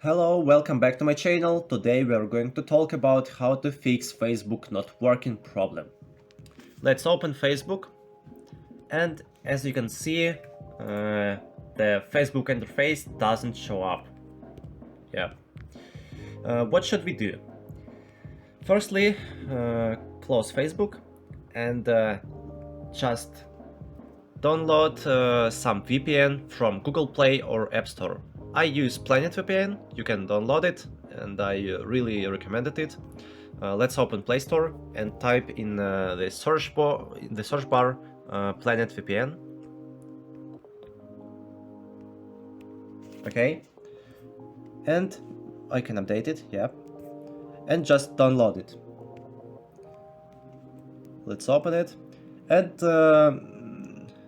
Hello, welcome back to my channel. Today we are going to talk about how to fix Facebook not working problem. Let's open Facebook, and as you can see, the Facebook interface doesn't show up. Yeah. What should we do? Firstly, close Facebook and just download some VPN from Google Play or App Store. I use Planet VPN, you can download it, and I really recommended it. Let's open Play Store and type in the search bar Planet VPN. Okay, and I can update it, yeah, and just download it. Let's open it, and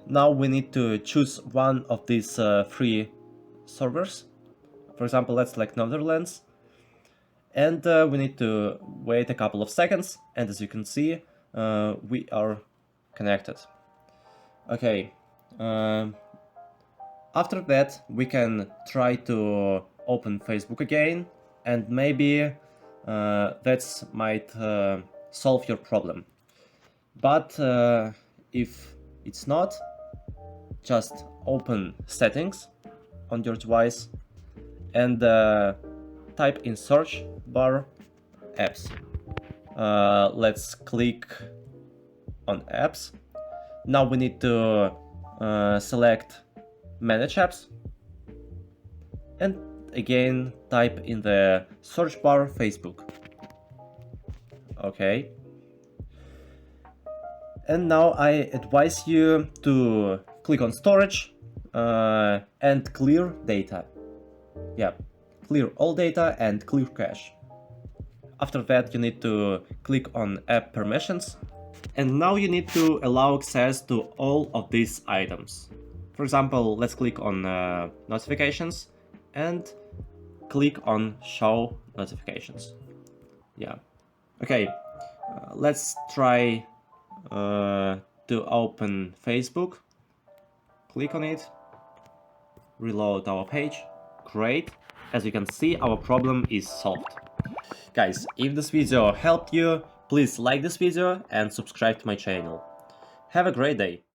now we need to choose one of these free servers. For example, let's select Netherlands, and we need to wait a couple of seconds, and as you can see, we are connected. Okay, after that we can try to open Facebook again, and maybe that might solve your problem. But if it's not, just open settings on your device and type in search bar apps. Let's click on apps. Now we need to select manage apps and again type in the search bar Facebook. Okay. And now I advise you to click on storage and clear data. Yeah, clear all data and clear cache. After that you need to click on app permissions, and now you need to allow access to all of these items. For example, let's click on notifications and click on show notifications. Yeah. Okay, let's try to open Facebook. Click on it, reload our page. Great. As you can see, our problem is solved. Guys, if this video helped you, please like this video and subscribe to my channel. Have a great day.